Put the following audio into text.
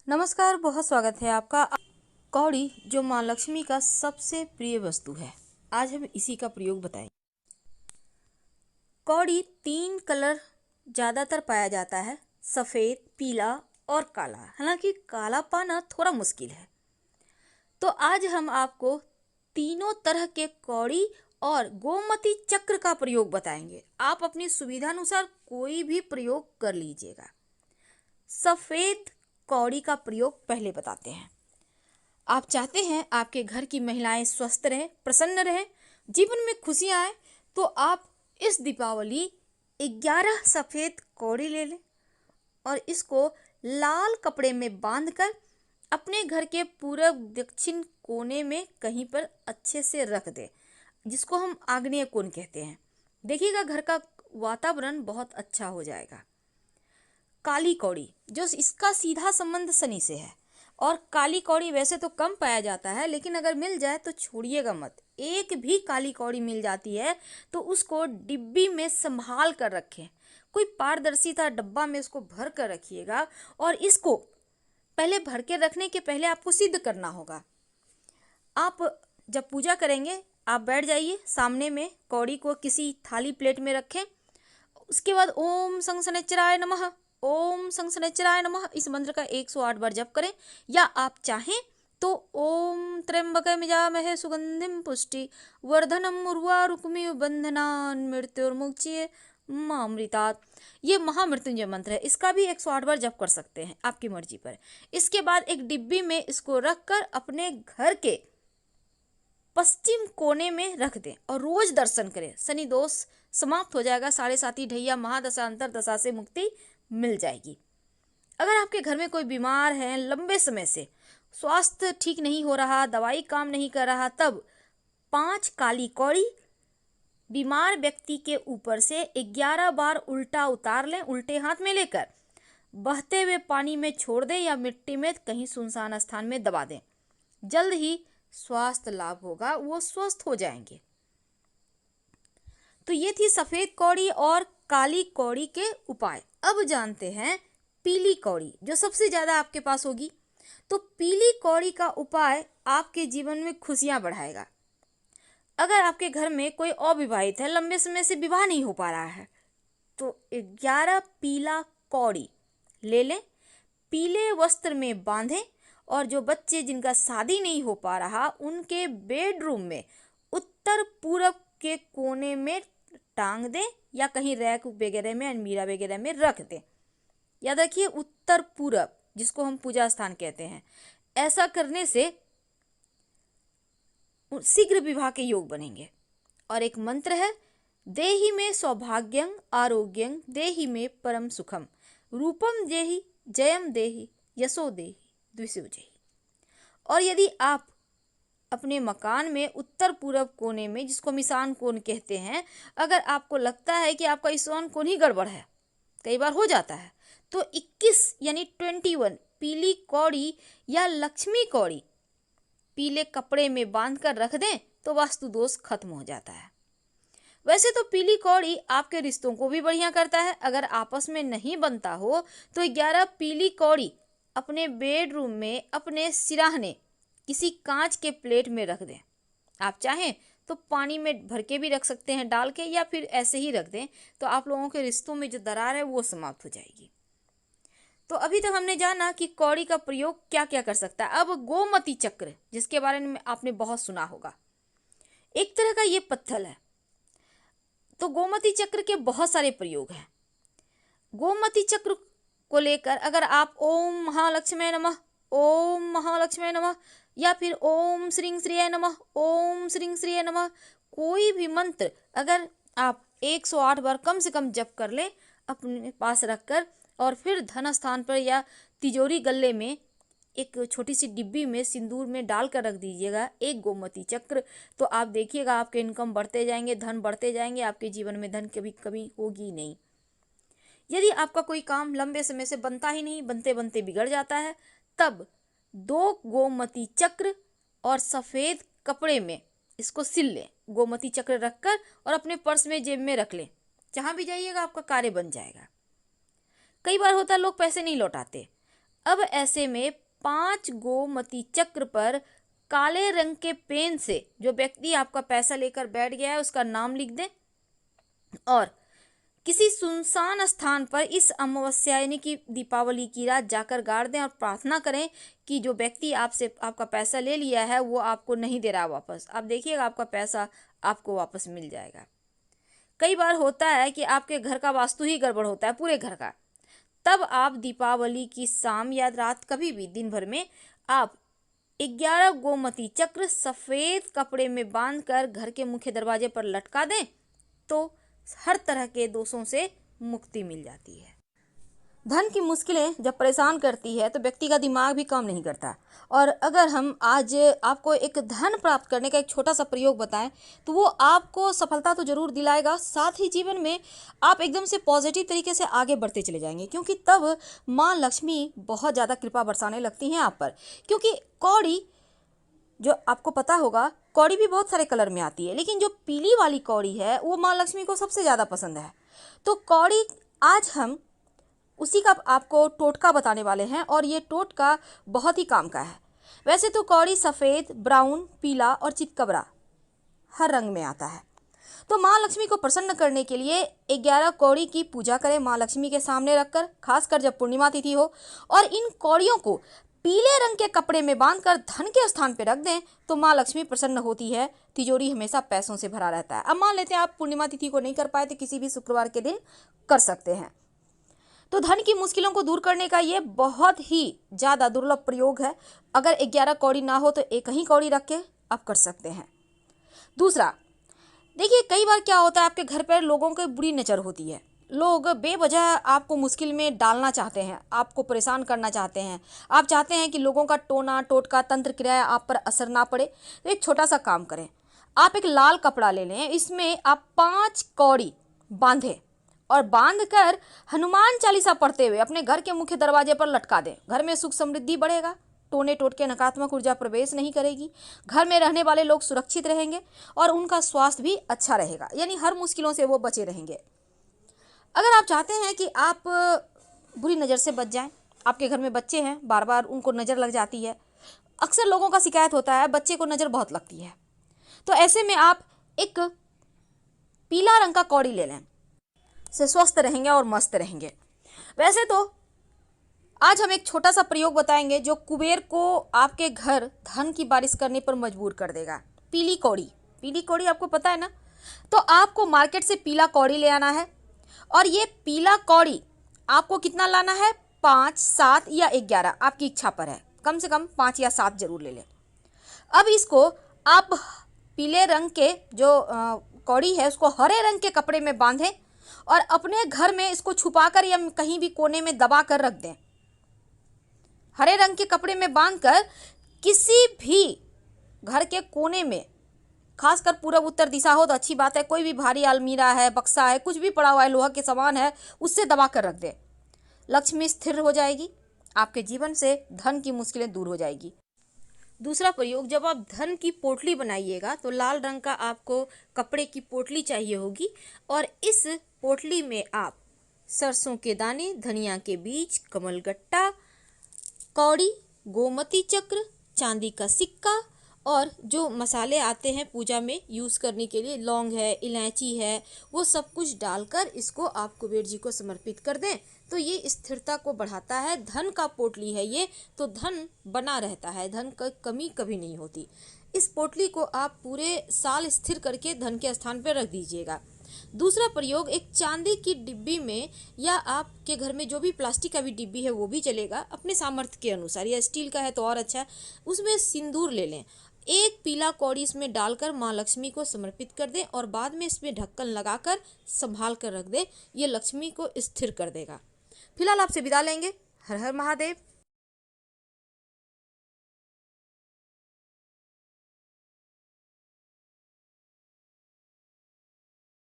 नमस्कार, बहुत स्वागत है आपका। कौड़ी जो माँ लक्ष्मी का सबसे प्रिय वस्तु है, आज हम इसी का प्रयोग बताएंगे। कौड़ी 3 कलर ज़्यादातर पाया जाता है, सफ़ेद, पीला और काला। हालांकि काला पाना थोड़ा मुश्किल है। तो आज हम आपको तीनों तरह के कौड़ी और गोमती चक्र का प्रयोग बताएंगे। आप अपनी सुविधानुसार कोई भी प्रयोग कर लीजिएगा। सफ़ेद कौड़ी का प्रयोग पहले बताते हैं। आप चाहते हैं आपके घर की महिलाएं स्वस्थ रहें, प्रसन्न रहें, जीवन में खुशियां आए, तो आप इस दीपावली 11 सफ़ेद कौड़ी ले लें और इसको लाल कपड़े में बांधकर अपने घर के पूर्व दक्षिण कोने में कहीं पर अच्छे से रख दें, जिसको हम आग्नेय कोण कहते हैं। देखिएगा घर का वातावरण बहुत अच्छा हो जाएगा। काली कौड़ी, जो इसका सीधा संबंध शनि से है, और काली कौड़ी वैसे तो कम पाया जाता है, लेकिन अगर मिल जाए तो छोड़िएगा मत। एक भी काली कौड़ी मिल जाती है तो उसको डिब्बी में संभाल कर रखें। कोई पारदर्शिता डब्बा में उसको भर कर रखिएगा, और इसको पहले भर के रखने के पहले आपको सिद्ध करना होगा। आप जब पूजा करेंगे, आप बैठ जाइए, सामने में कौड़ी को किसी थाली प्लेट में रखें। उसके बाद ओम संग शनैश्चराय नमः, ओम संग शनैश्चराय नमः इस मंत्र का 108 बार जप करें। या आप चाहें तो ओम त्र्यंबकम यजामहे सुगंधिम पुष्टि वर्धनम उर्वारुकमिव बंधनान् मृत्युर्मुक्षये मामृतात्, ये महामृत्युंजय मंत्र है। इसका भी 108 बार जप कर सकते हैं, आपकी मर्जी पर। इसके बाद एक डिब्बी में इसको रखकर अपने घर के पश्चिम कोने में रख दें और रोज दर्शन करें। शनि दोष समाप्त हो जाएगा। 7.5 ढैया महादशा अंतरदशा से मुक्ति मिल जाएगी। अगर आपके घर में कोई बीमार है, लंबे समय से स्वास्थ्य ठीक नहीं हो रहा, दवाई काम नहीं कर रहा, तब 5 काली कौड़ी बीमार व्यक्ति के ऊपर से 11 बार उल्टा उतार लें, उल्टे हाथ में लेकर बहते हुए पानी में छोड़ दें या मिट्टी में कहीं सुनसान स्थान में दबा दें। जल्द ही स्वास्थ्य लाभ होगा, वो स्वस्थ हो जाएंगे। तो ये थी सफेद कौड़ी और काली कौड़ी के उपाय। अब जानते हैं पीली कौड़ी, जो सबसे ज्यादा आपके पास होगी। तो पीली कौड़ी का उपाय आपके जीवन में खुशियां बढ़ाएगा। अगर आपके घर में कोई अविवाहित है, लंबे समय से विवाह नहीं हो पा रहा है, तो 11 पीला कौड़ी ले लें, पीले वस्त्र में बांधें, और जो बच्चे जिनका शादी नहीं हो पा रहा, उनके बेडरूम में उत्तर पूर्व के कोने में टांग दें या कहीं रैक वगैरह में, अलमीरा वगैरह में रख दें। याद रखिए, उत्तर पूर्व, जिसको हम पूजा स्थान कहते हैं। ऐसा करने से शीघ्र विवाह के योग बनेंगे। और एक मंत्र है, देहि में सौभाग्यं आरोग्यं देहि में परम सुखम रूपम देहि जयम देहि यशो देहि द्विषो देहि। और यदि आप अपने मकान में उत्तर पूर्व कोने में, जिसको हम ईशान कोण कहते हैं, अगर आपको लगता है कि आपका ईशान कोण ही गड़बड़ है, कई बार हो जाता है, तो 21 यानी 21 पीली कौड़ी या लक्ष्मी कौड़ी पीले कपड़े में बांधकर रख दें तो वास्तु दोष खत्म हो जाता है। वैसे तो पीली कौड़ी आपके रिश्तों को भी बढ़िया करता है। अगर आपस में नहीं बनता हो तो 11 पीली कौड़ी अपने बेडरूम में अपने सिराहने किसी कांच के प्लेट में रख दें। आप चाहें तो पानी में भर के भी रख सकते हैं डाल के, या फिर ऐसे ही रख दें, तो आप लोगों के रिश्तों में जो दरार है वो समाप्त हो जाएगी। तो अभी तक हमने जाना कि कौड़ी का प्रयोग क्या क्या कर सकता है। अब गोमती चक्र, जिसके बारे में आपने बहुत सुना होगा, एक तरह का ये पत्थर है। तो गोमती चक्र के बहुत सारे प्रयोग हैं। गोमती चक्र को लेकर अगर आप ओम महालक्ष्मी नमः, ओम महालक्ष्मी नमः, या फिर ओम श्रीं श्रीय नमः, ओम श्रीं श्रीय नमः, कोई भी मंत्र अगर आप 108 बार कम से कम जप कर लें अपने पास रखकर, और फिर धन स्थान पर या तिजोरी गल्ले में एक छोटी सी डिब्बी में सिंदूर में डालकर रख दीजिएगा एक गोमती चक्र, तो आप देखिएगा आपके इनकम बढ़ते जाएंगे, धन बढ़ते जाएंगे, आपके जीवन में धन कभी कभी होगी नहीं। यदि आपका कोई काम लंबे समय से बनता ही नहीं, बनते बनते बिगड़ जाता है, तब 2 गोमती चक्र और सफ़ेद कपड़े में इसको सिल लें, गोमती चक्र रखकर, और अपने पर्स में, जेब में रख लें। जहाँ भी जाइएगा आपका कार्य बन जाएगा। कई बार होता है लोग पैसे नहीं लौटाते। अब ऐसे में 5 गोमती चक्र पर काले रंग के पेन से जो व्यक्ति आपका पैसा लेकर बैठ गया है उसका नाम लिख दें और किसी सुनसान स्थान पर इस अमावस्या यानी कि दीपावली की रात जाकर गाड़ दें और प्रार्थना करें कि जो व्यक्ति आपसे आपका पैसा ले लिया है वो आपको नहीं दे रहा वापस। आप देखिएगा आपका पैसा आपको वापस मिल जाएगा। कई बार होता है कि आपके घर का वास्तु ही गड़बड़ होता है पूरे घर का, तब आप दीपावली की शाम या रात कभी भी दिन भर में आप 11 गोमती चक्र सफेद कपड़े में बांधकर घर के मुख्य दरवाजे पर लटका दें तो हर तरह के दोषों से मुक्ति मिल जाती है। धन की मुश्किलें जब परेशान करती है तो व्यक्ति का दिमाग भी काम नहीं करता। और अगर हम आज आपको एक धन प्राप्त करने का एक छोटा सा प्रयोग बताएं तो वो आपको सफलता तो जरूर दिलाएगा, साथ ही जीवन में आप एकदम से पॉजिटिव तरीके से आगे बढ़ते चले जाएंगे, क्योंकि तब माँ लक्ष्मी बहुत ज़्यादा कृपा बरसाने लगती हैं आप पर। क्योंकि कौड़ी, जो आपको पता होगा, कौड़ी भी बहुत सारे कलर में आती है, लेकिन जो पीली वाली कौड़ी है वो माँ लक्ष्मी को सबसे ज़्यादा पसंद है। तो कौड़ी आज हम उसी का आपको टोटका बताने वाले हैं और ये टोटका बहुत ही काम का है। वैसे तो कौड़ी सफ़ेद, ब्राउन, पीला और चितकबरा हर रंग में आता है। तो माँ लक्ष्मी को प्रसन्न करने के लिए 11 कौड़ी की पूजा करें माँ लक्ष्मी के सामने रखकर, खासकर जब पूर्णिमा तिथि हो, और इन कौड़ियों को पीले रंग के कपड़े में बांधकर धन के स्थान पर रख दें तो माँ लक्ष्मी प्रसन्न होती है, तिजोरी हमेशा पैसों से भरा रहता है। अब मान लेते हैं आप पूर्णिमा तिथि को नहीं कर पाए तो किसी भी शुक्रवार के दिन कर सकते हैं। तो धन की मुश्किलों को दूर करने का ये बहुत ही ज़्यादा दुर्लभ प्रयोग है। अगर 11 कौड़ी ना हो तो एक ही कौड़ी रख के आप कर सकते हैं। दूसरा, देखिए कई बार क्या होता है आपके घर पर लोगों की बुरी नज़र होती है, लोग बेवजह आपको मुश्किल में डालना चाहते हैं, आपको परेशान करना चाहते हैं, आप चाहते हैं कि लोगों का टोना टोटका तंत्र क्रिया आप पर असर ना पड़े। तो एक छोटा सा काम करें, आप एक लाल कपड़ा ले लें, इसमें आप 5 कौड़ी बांधें और बांधकर हनुमान चालीसा पढ़ते हुए अपने घर के मुख्य दरवाजे पर लटका दें। घर में सुख समृद्धि बढ़ेगा, टोने टोटके नकारात्मक ऊर्जा प्रवेश नहीं करेगी, घर में रहने वाले लोग सुरक्षित रहेंगे और उनका स्वास्थ्य भी अच्छा रहेगा, यानी हर मुश्किलों से वो बचे रहेंगे। अगर आप चाहते हैं कि आप बुरी नज़र से बच जाएं, आपके घर में बच्चे हैं, बार बार उनको नज़र लग जाती है, अक्सर लोगों का शिकायत होता है बच्चे को नज़र बहुत लगती है, तो ऐसे में आप एक पीला रंग का कौड़ी ले लें, से स्वस्थ रहेंगे और मस्त रहेंगे। वैसे तो आज हम एक छोटा सा प्रयोग बताएंगे जो कुबेर को आपके घर धन की बारिश करने पर मजबूर कर देगा। पीली कौड़ी, पीली कौड़ी आपको पता है ना, तो आपको मार्केट से पीला कौड़ी ले आना है और ये पीला कौड़ी आपको कितना लाना है, 5, 7 या 11, आपकी इच्छा पर है, कम से कम 5 या 7 जरूर ले लें। अब इसको आप पीले रंग के जो कौड़ी है उसको हरे रंग के कपड़े में बांधें और अपने घर में इसको छुपाकर या कहीं भी कोने में दबा कर रख दें। हरे रंग के कपड़े में बांधकर किसी भी घर के कोने में, खासकर पूर्व उत्तर दिशा हो तो अच्छी बात है, कोई भी भारी अलमीरा है, बक्सा है, कुछ भी पड़ा हुआ है, लोहा के सामान है, उससे दबा कर रख दें। लक्ष्मी स्थिर हो जाएगी, आपके जीवन से धन की मुश्किलें दूर हो जाएगी। दूसरा प्रयोग, जब आप धन की पोटली बनाइएगा तो लाल रंग का आपको कपड़े की पोटली चाहिए होगी और इस पोटली में आप सरसों के दाने, धनिया के बीज, कमलगट्टा, कौड़ी, गोमती चक्र, चांदी का सिक्का और जो मसाले आते हैं पूजा में यूज़ करने के लिए, लौंग है, इलायची है, वो सब कुछ डालकर इसको आप कुबेर जी को समर्पित कर दें तो ये स्थिरता को बढ़ाता है। धन का पोटली है ये, तो धन बना रहता है, धन का कमी कभी नहीं होती। इस पोटली को आप पूरे साल स्थिर करके धन के स्थान पर रख दीजिएगा। दूसरा प्रयोग, एक चांदी की डिब्बी में या आपके घर में जो भी प्लास्टिक का भी डिब्बी है वो भी चलेगा, अपने सामर्थ्य के अनुसार, या स्टील का है तो और अच्छा है, उसमें सिंदूर ले लें, एक पीला कौड़ी इसमें डालकर माँ लक्ष्मी को समर्पित कर दें और बाद में इसमें ढक्कन लगाकर संभाल कर रख दें। ये लक्ष्मी को स्थिर कर देगा। फिलहाल आपसे विदा लेंगे। हर हर महादेव।